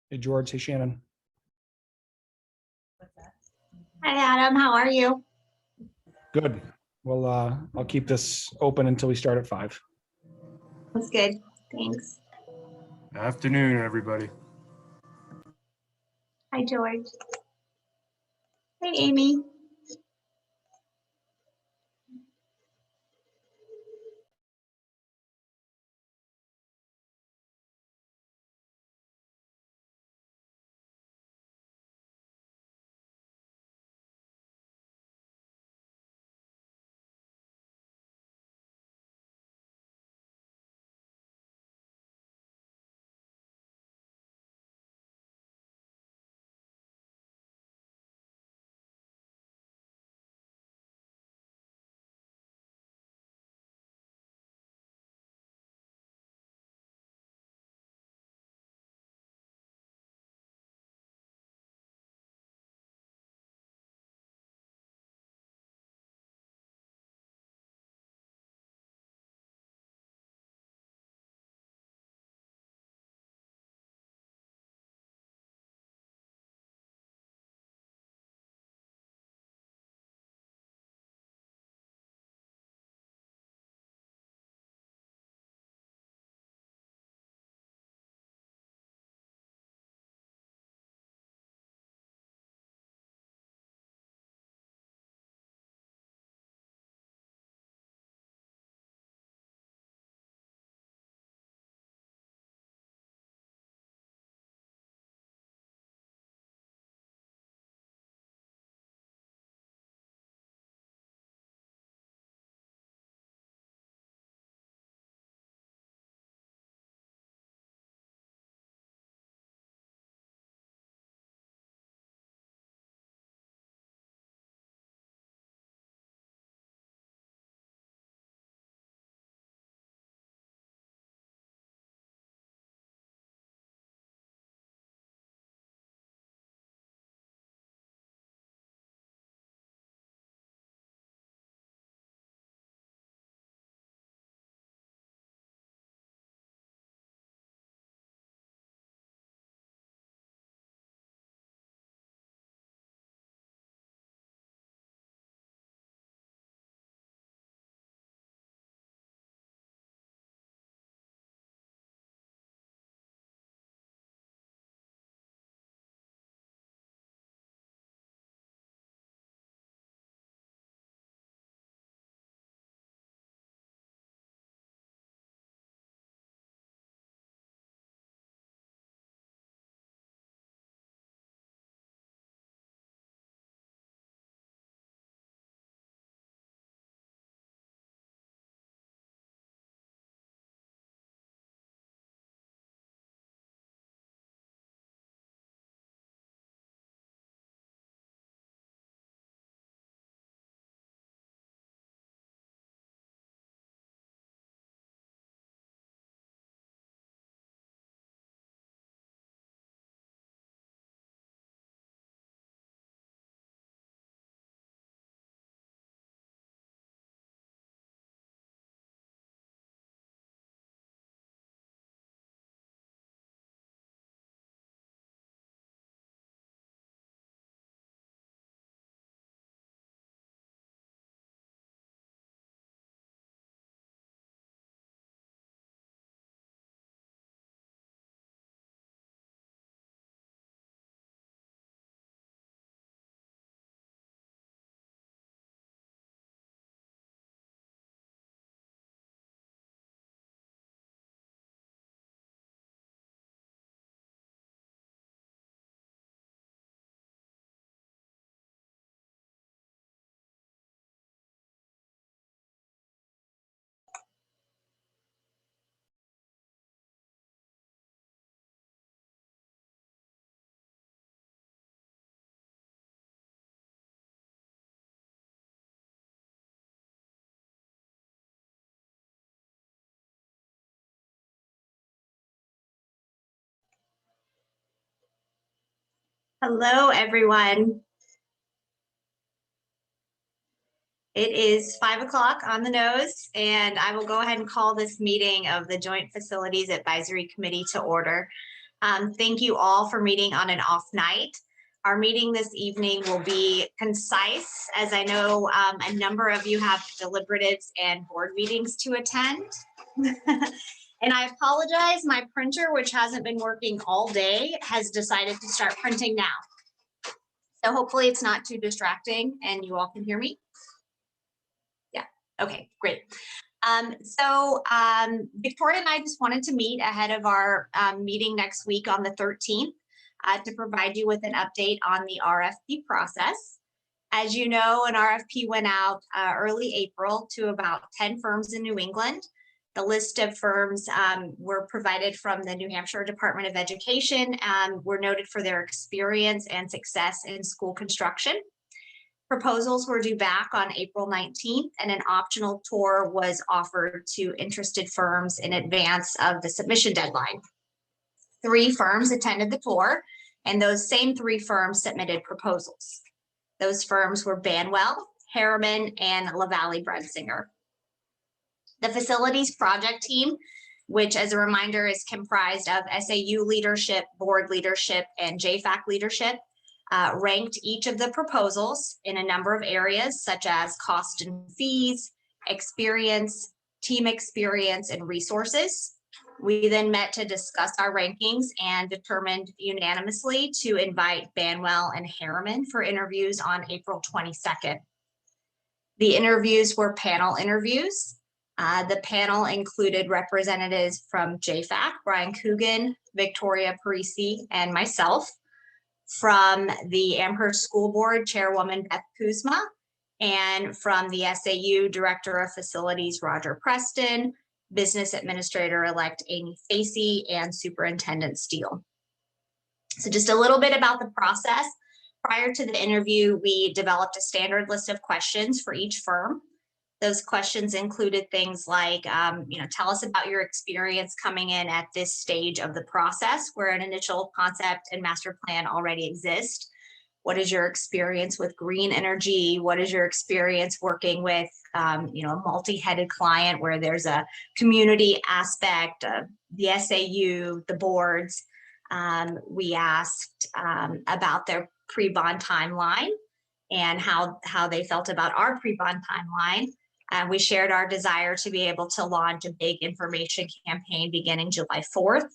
Hey, George. Hey, Shannon. Hi, Adam. How are you? Good. Well, I'll keep this open until we start at 5. That's good. Thanks. Afternoon, everybody. Hi, George. Hey, Amy. Hello, everyone. It is 5 o'clock on the nose, and I will go ahead and call this meeting of the Joint Facilities Advisory Committee to order. Thank you all for meeting on an off night. Our meeting this evening will be concise, as I know a number of you have deliberatives and board meetings to attend. And I apologize, my printer, which hasn't been working all day, has decided to start printing now. So hopefully it's not too distracting and you all can hear me. Yeah, okay, great. Victoria and I just wanted to meet ahead of our meeting next week on the 13th to provide you with an update on the RFP process. As you know, an RFP went out early April to about 10 firms in New England. The list of firms were provided from the New Hampshire Department of Education and were noted for their experience and success in school construction. Proposals were due back on April 19th, and an optional tour was offered to interested firms in advance of the submission deadline. 3 firms attended the tour, and those same 3 firms submitted proposals. Those firms were Banwell, Harriman, and LaValle Brensinger. The facilities project team, which as a reminder is comprised of SAU leadership, board leadership, and JFAC leadership, ranked each of the proposals in a number of areas such as cost and fees, experience, team experience, and resources. We then met to discuss our rankings and determined unanimously to invite Banwell and Harriman for interviews on April 22nd. The interviews were panel interviews. The panel included representatives from JFAC, Brian Coogan, Victoria Parisi, and myself. From the Amherst School Board, Chairwoman Beth Kuzma, and from the SAU Director of Facilities, Roger Preston, Business Administrator-elect Amy Facey, and Superintendent Steele. So just a little bit about the process. Prior to the interview, we developed a standard list of questions for each firm. Those questions included things like, tell us about your experience coming in at this stage of the process where an initial concept and master plan already exist. What is your experience with green energy? What is your experience working with, a multi-headed client where there's a community aspect of the SAU, the boards? We asked about their pre-bond timeline and how they felt about our pre-bond timeline. We shared our desire to be able to launch a big information campaign beginning July 4th.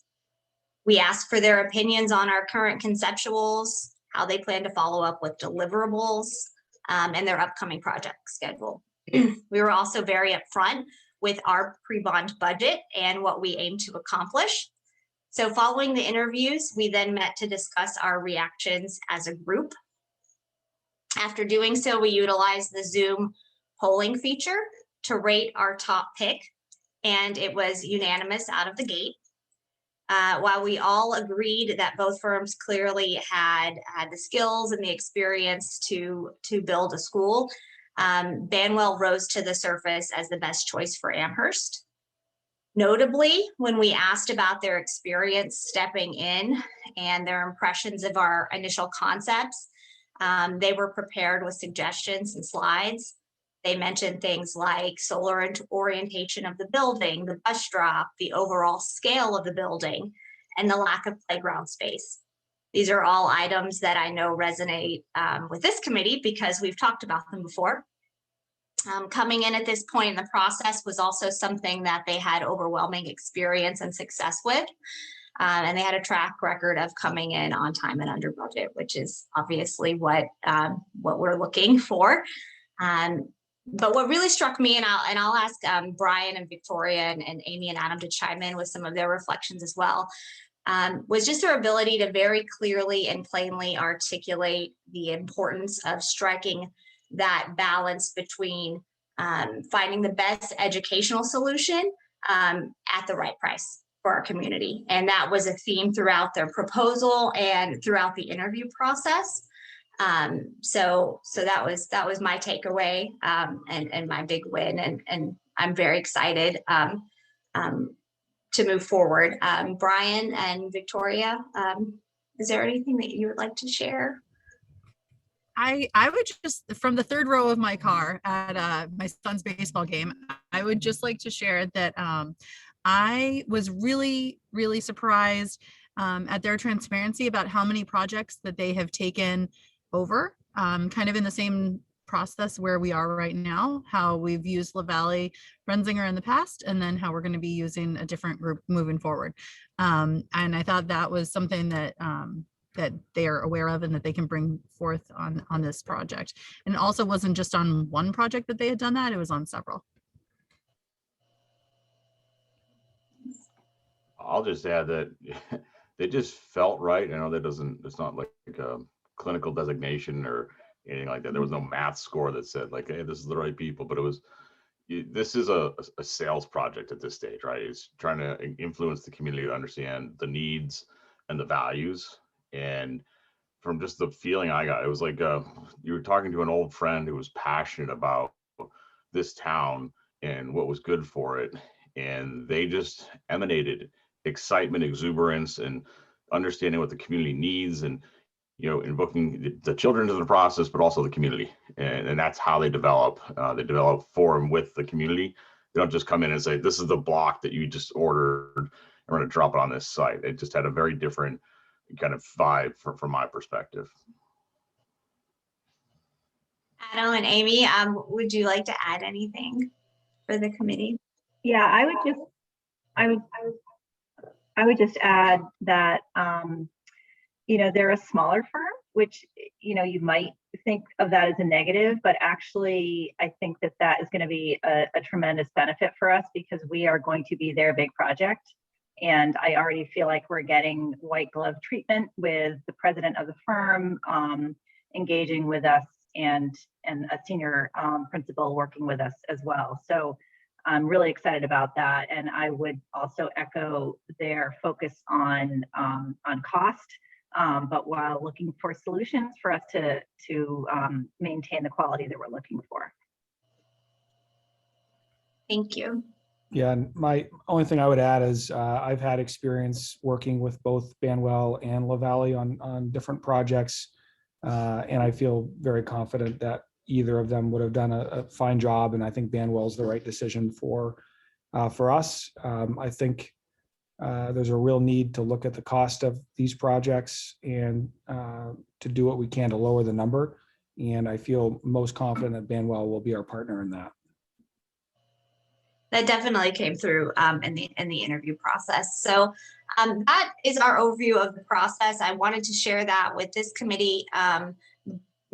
We asked for their opinions on our current conceptuals, how they plan to follow up with deliverables, and their upcoming project schedule. We were also very upfront with our pre-bond budget and what we aim to accomplish. So following the interviews, we then met to discuss our reactions as a group. After doing so, we utilized the Zoom polling feature to rate our top pick, and it was unanimous out of the gate. While we all agreed that both firms clearly had the skills and the experience to build a school, Banwell rose to the surface as the best choice for Amherst. Notably, when we asked about their experience stepping in and their impressions of our initial concepts, they were prepared with suggestions and slides. They mentioned things like solar orientation of the building, the bus drop, the overall scale of the building, and the lack of playground space. These are all items that I know resonate with this committee because we've talked about them before. Coming in at this point in the process was also something that they had overwhelming experience and success with. And they had a track record of coming in on time and under budget, which is obviously what we're looking for. But what really struck me, and I'll ask Brian and Victoria and Amy and Adam to chime in with some of their reflections as well, was just their ability to very clearly and plainly articulate the importance of striking that balance between finding the best educational solution at the right price for our community. And that was a theme throughout their proposal and throughout the interview process. So that was my takeaway and my big win, and I'm very excited to move forward. Brian and Victoria, is there anything that you would like to share? I would just, from the third row of my car at my son's baseball game, I would just like to share that I was really, really surprised at their transparency about how many projects that they have taken over, kind of in the same process where we are right now, how we've used LaValle Renzinger in the past, and then how we're going to be using a different group moving forward. And I thought that was something that that they are aware of and that they can bring forth on this project. And it also wasn't just on one project that they had done that, it was on several. I'll just add that they just felt right. I know that it's not like a clinical designation or anything like that. There was no math score that said like, hey, this is the right people, but this is a sales project at this stage, right? It's trying to influence the community to understand the needs and the values. And from just the feeling I got, it was like you were talking to an old friend who was passionate about this town and what was good for it. And they just emanated excitement, exuberance, and understanding what the community needs, and invoking the children into the process, but also the community. And that's how they develop. They develop for and with the community. They don't just come in and say, this is the block that you just ordered, and we're going to drop it on this site. It just had a very different kind of vibe from my perspective. Adam and Amy, would you like to add anything for the committee? Yeah, I would just add that, they're a smaller firm, which, you might think of that as a negative, but actually I think that is going to be a tremendous benefit for us, because we are going to be their big project. And I already feel like we're getting white glove treatment with the president of the firm engaging with us, and a senior principal working with us as well. So I'm really excited about that. And I would also echo their focus on cost, but while looking for solutions for us to maintain the quality that we're looking for. Thank you. Yeah, and my only thing I would add is I've had experience working with both Banwell and LaValle on different projects, and I feel very confident that either of them would have done a fine job. And I think Banwell's the right decision for us. I think there's a real need to look at the cost of these projects and to do what we can to lower the number. And I feel most confident that Banwell will be our partner in that. That definitely came through in the interview process. So that is our overview of the process. I wanted to share that with this committee.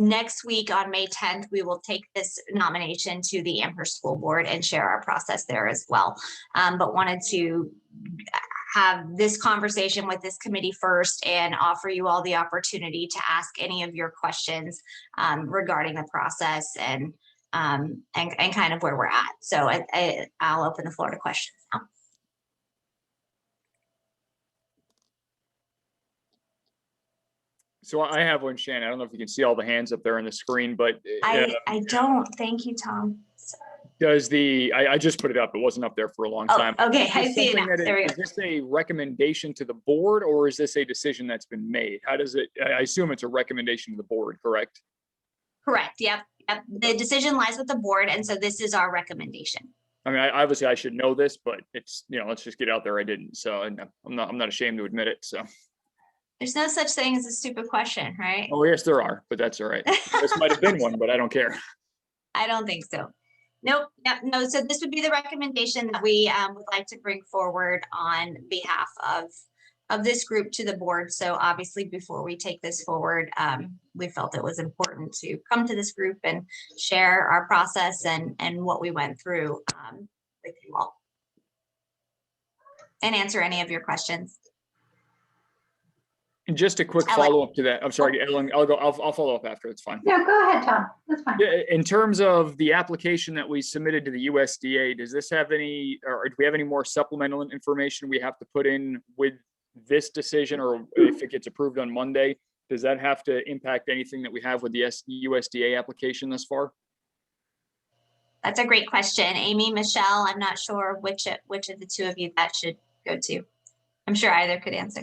Next week on May 10th, we will take this nomination to the Amherst School Board and share our process there as well. But wanted to have this conversation with this committee first and offer you all the opportunity to ask any of your questions regarding the process and kind of where we're at. So I'll open the floor to questions now. So I have one, Shannon. I don't know if you can see all the hands up there on the screen, but I don't. Thank you, Tom. does I just put it up. It wasn't up there for a long time. Okay, Is I this see it something now. that There we go. Is this a recommendation to the board, or is this a decision that's been made? How does it, I assume it's a recommendation to the board, correct? Correct. Yep. The decision lies with the board, and so this is our recommendation. I mean, obviously I should know this, but it's, let's just get out there. I didn't. So I'm not ashamed to admit it. So. There's no such thing as a stupid question, right? Oh, yes, there are, but that's all right. This might have been one, but I don't care. I don't think so. Nope. Yep. No. So this would be the recommendation that we would like to bring forward on behalf of this group to the board. So obviously, before we take this forward, we felt it was important to come to this group and share our process and what we went through with you all, and answer any of your questions. And just a quick Ellen. follow-up to that. I'm sorry, Ellen, I'll follow up after. It's fine. No, go ahead, Tom. That's fine. Yeah, in terms of the application that we submitted to the USDA, does this have any, or do we have any more supplemental information we have to put in with this decision, or if it gets approved on Monday, does that have to impact anything that we have with the USDA application thus far? That's a great question. Amy, Michelle, I'm not sure which of the two of you that should go to. I'm sure either could answer.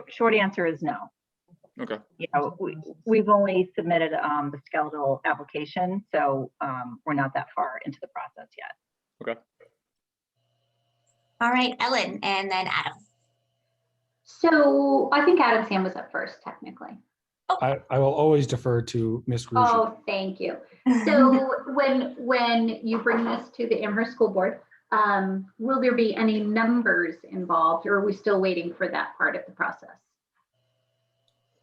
Short answer is no. Okay. You know, we've only submitted the skeletal application, so we're not that far into the process yet. All right, Ellen, and then Adam. So I think Adam's hand was up first, technically. I will always defer to Ms. Grugia. Oh, thank you. So when you bring this to the Amherst School Board, will there be any numbers involved, or are we still waiting for that part of the process?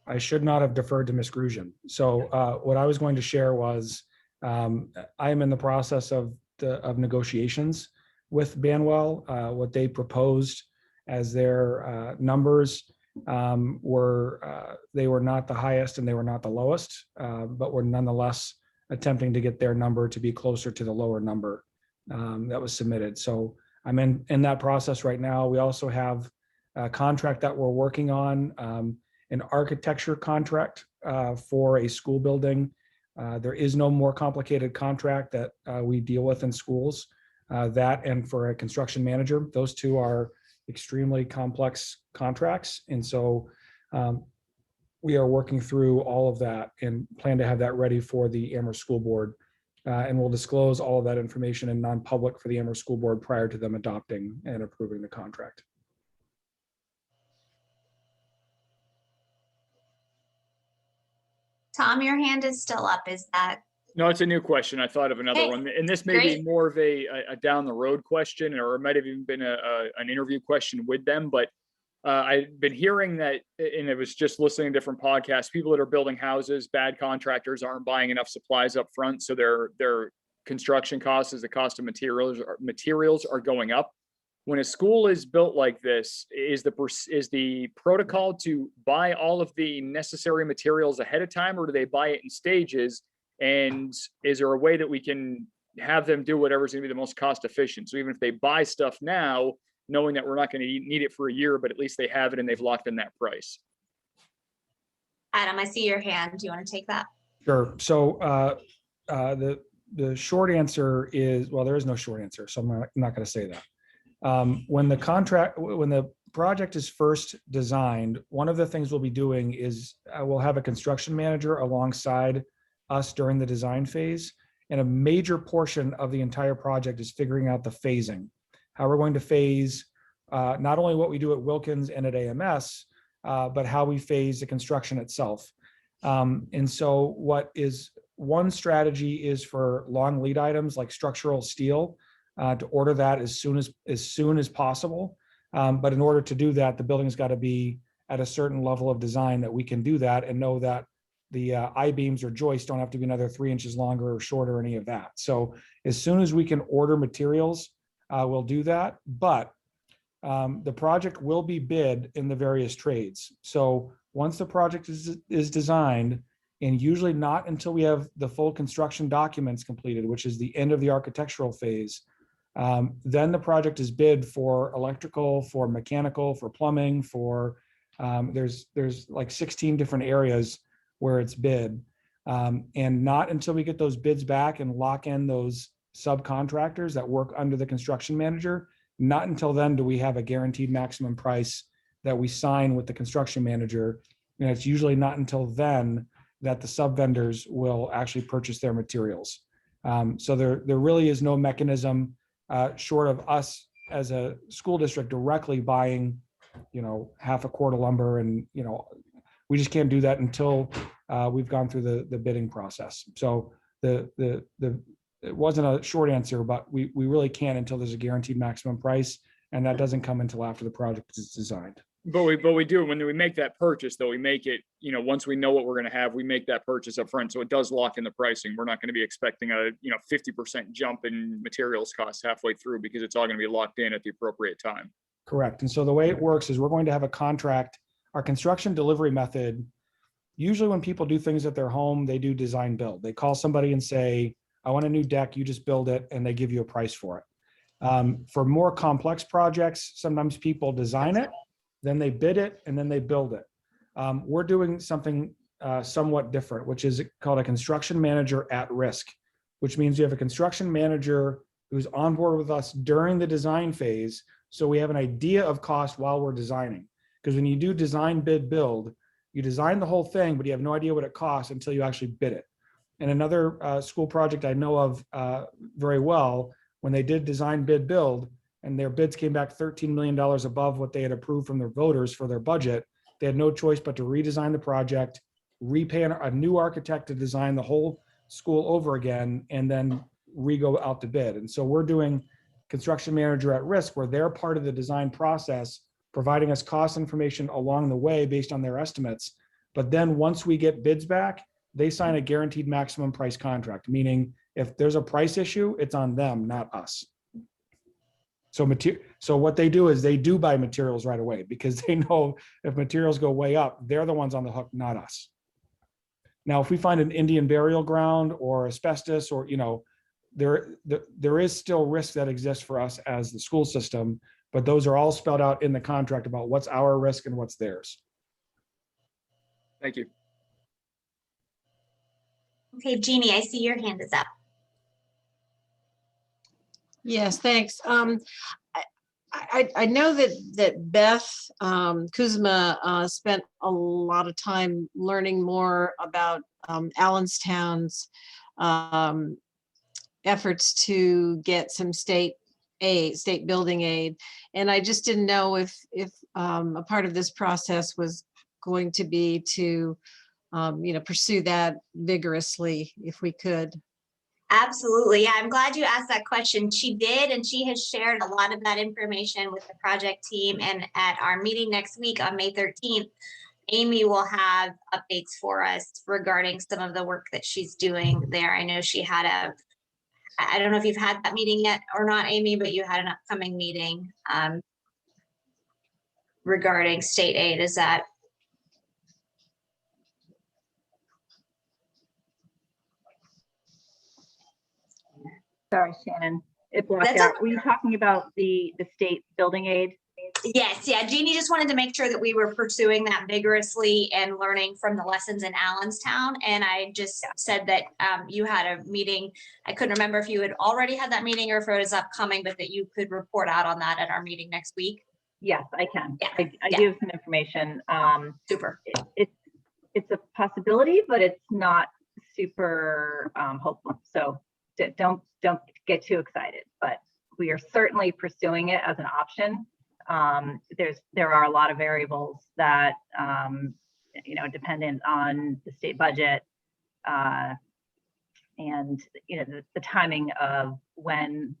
I should not have deferred to Ms. Gruzian. So what I was going to share was I am in the process of negotiations with Banwell. What they proposed as their numbers they were not the highest and they were not the lowest, but were nonetheless attempting to get their number to be closer to the lower number that was submitted. So I'm in that process right now. We also have a contract that we're working on, an architecture contract for a school building. There is no more complicated contract that we deal with in schools. That and for a construction manager, those two are extremely complex contracts. And so we are working through all of that and plan to have that ready for the Amherst School Board. And we'll disclose all of that information in non-public for the Amherst School Board prior to them adopting and approving the contract. Tom, your hand is still up. Is that? No, it's a new question. I thought of another Okay, one, and this may be great. more of a down the road question, or it might have even been an interview question with them. But I've been hearing that, and it was just listening to different podcasts. People that are building houses, bad contractors aren't buying enough supplies up front, so their construction costs, as the cost of materials are going up. When a school is built like this, is the protocol to buy all of the necessary materials ahead of time, or do they buy it in stages? And is there a way that we can have them do whatever's going to be the most cost efficient? So even if they buy stuff now, knowing that we're not going to need it for a year, but at least they have it and they've locked in that price. Adam, I see your hand. Do you want to take that? Sure. So the short answer is, well, there is no short answer, so I'm not going to say that. When the project is first designed, one of the things we'll be doing is we'll have a construction manager alongside us during the design phase. And a major portion of the entire project is figuring out the phasing, how we're going to phase not only what we do at Wilkins and at AMS, but how we phase the construction itself. And so what is one strategy is for long lead items like structural steel, to order that as soon as possible. But in order to do that, the building's got to be at a certain level of design that we can do that and know that the I-beams or joists don't have to be another 3 inches longer or shorter, or any of that. So as soon as we can order materials, we'll do that. But the project will be bid in the various trades. So once the project is designed, and usually not until we have the full construction documents completed, which is the end of the architectural phase, then the project is bid for electrical, for mechanical, for plumbing, for there's like 16 different areas where it's bid. And not until we get those bids back and lock in those subcontractors that work under the construction manager, not until then do we have a guaranteed maximum price that we sign with the construction manager. And it's usually not until then that the sub vendors will actually purchase their materials. So there really is no mechanism short of us as a school district directly buying, half a quart of lumber, and we just can't do that until we've gone through the bidding process. So it wasn't a short answer, but we really can't until there's a guaranteed maximum price, and that doesn't come until after the project is designed. But we do, when we make that purchase, though, we make it, once we know what we're going to have, we make that purchase up front. So it does lock in the pricing. We're not going to be expecting a 50% jump in materials costs halfway through, because it's all going to be locked in at the appropriate time. Correct. And so the way it works is we're going to have a contract. Our construction delivery method, usually when people do things at their home, they do design build. They call somebody and say, I want a new deck, you just build it, and they give you a price for it. For more complex projects, sometimes people design it, then they bid it, and then they build it. We're doing something somewhat different, which is called a construction manager at risk, which means you have a construction manager who's on board with us during the design phase. So we have an idea of cost while we're designing. Because when you do design, bid, build, you design the whole thing, but you have no idea what it costs until you actually bid it. And another school project I know of very well, when they did design, bid, build, and their bids came back $13 million above what they had approved from their voters for their budget, they had no choice but to redesign the project, repay a new architect to design the whole school over again, and then re-go out to bid. And so we're doing construction manager at risk, where they're part of the design process, providing us cost information along the way based on their estimates. But then once we get bids back, they sign a guaranteed maximum price contract, meaning if there's a price issue, it's on them, not us. So what they do is they do buy materials right away, because they know if materials go way up, they're the ones on the hook, not us. Now, if we find an Indian burial ground or asbestos, or, there is still risk that exists for us as the school system, but those are all spelled out in the contract about what's our risk and what's theirs. Thank you. Okay, Jeannie, I see your hand is up. Yes, thanks. I know that Beth Kuzma spent a lot of time learning more about Allenstown's efforts to get some state building aid. And I just didn't know if a part of this process was going to be to pursue that vigorously if we could. Absolutely. Yeah, I'm glad you asked that question. She did, and she has shared a lot of that information with the project team. And at our meeting next week on May 13th, Amy will have updates for us regarding some of the work that she's doing there. I know she had I don't know if you've had that meeting yet or not, Amy, but you had an upcoming meeting regarding state aid. Is that? Sorry, Shannon, it blocked That's out. okay. Were you talking about the state building aid? Yes, yeah. Jeannie just wanted to make sure that we were pursuing that vigorously and learning from the lessons in Allenstown. And I just said that you had a meeting. I couldn't remember if you had already had that meeting or if it was upcoming, but that you could report out on that at our meeting next week. Yes, I can. Yeah, I do have some information. Super. It's a possibility, but it's not super hopeful. So don't get too excited, but we are certainly pursuing it as an option. There are a lot of variables that dependent on the state budget and the timing of when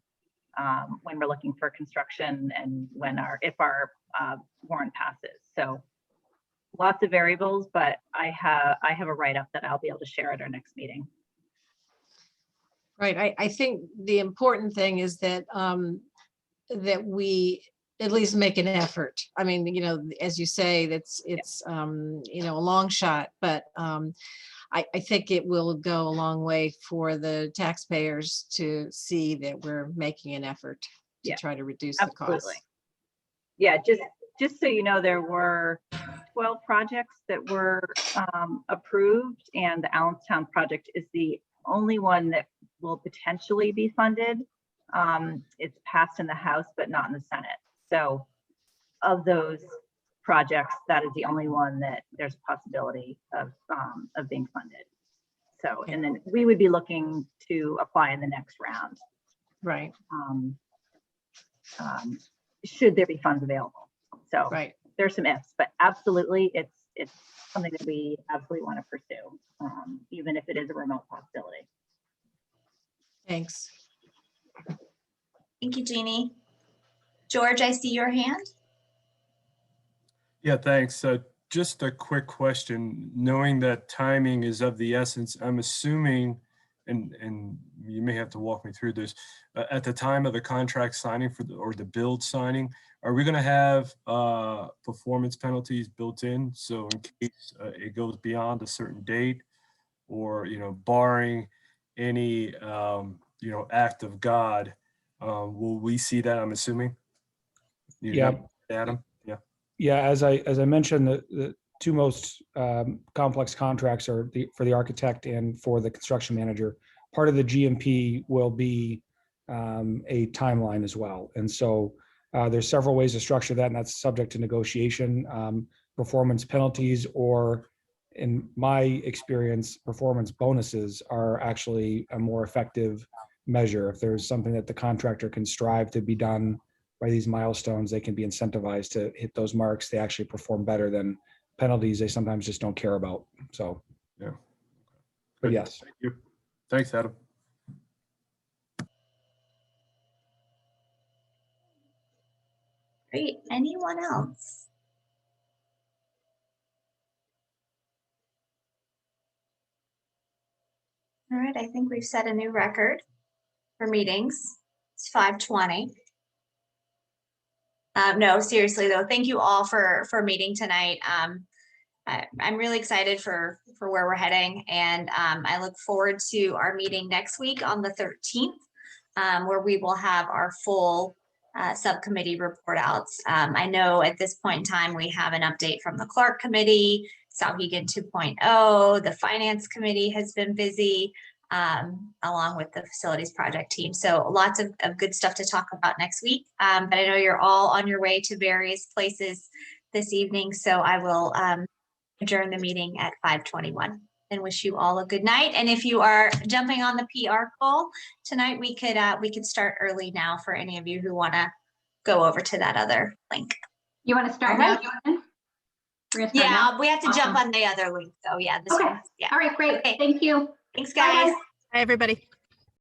we're looking for construction and if our warrant passes. So lots of variables, but I have a write-up that I'll be able to share at our next meeting. Right. I think the important thing is that that we at least make an effort. I mean, as you say, it's a long shot, but I think it will go a long way for the taxpayers to see that we're making an effort to try to reduce the cost. Yeah, just so you know, there were 12 projects that were approved, and the Allenstown project is the only one that will potentially be funded. It's passed in the House, but not in the Senate. So of those projects, that is the only one that there's a possibility of being funded. So, and then we would be looking to apply in the next round. Right. Should there be funds available? So right. There's some ifs, but absolutely it's something that we absolutely want to pursue, even if it is a remote possibility. Thanks. Thank you, Jeannie. George, I see your hand. Yeah, thanks. Just a quick question. Knowing that timing is of the essence, I'm assuming, and you may have to walk me through this, at the time of the contract signing or the build signing, are we going to have performance penalties built in? So in case it goes beyond a certain date, or barring any act of God, will we see that? I'm assuming. Adam. Yeah, as I mentioned, the two most complex contracts are for the architect and for the construction manager. Part of the GMP will be a timeline as well, and so there's several ways to structure that, and that's subject to negotiation. Performance penalties or in my experience, performance bonuses are actually a more effective measure. If there's something that the contractor can strive to be done by these milestones, they can be incentivized to hit those marks. They actually perform better than penalties they sometimes just don't care about. So, Yeah. but Good. yes. Thank you. Thanks, Adam. Great. Anyone else? All right, I think we've set a new record for meetings. It's 5:20. No, seriously though, thank you all for meeting tonight. I'm really excited for where we're heading, and I look forward to our meeting next week on the 13th, where we will have our full subcommittee report outs. I know at this point in time, we have an update from the Clark Committee, Sauhegan 2.0, the Finance Committee has been busy, along with the Facilities Project team. So lots of good stuff to talk about next week. But I know you're all on your way to various places this evening, so I will adjourn the meeting at 5:21 and wish you all a good night. And if you are jumping on the PR call tonight, we could start early now for any of you who want to go over to that other link. You want to start All now, right. Joanne? We're gonna start Yeah, now? we have to jump Awesome. on the other link though. Yeah, this Okay. one. Yeah. All right, great. Okay. Thank you. Thanks, Bye, guys. guys. Hi, everybody.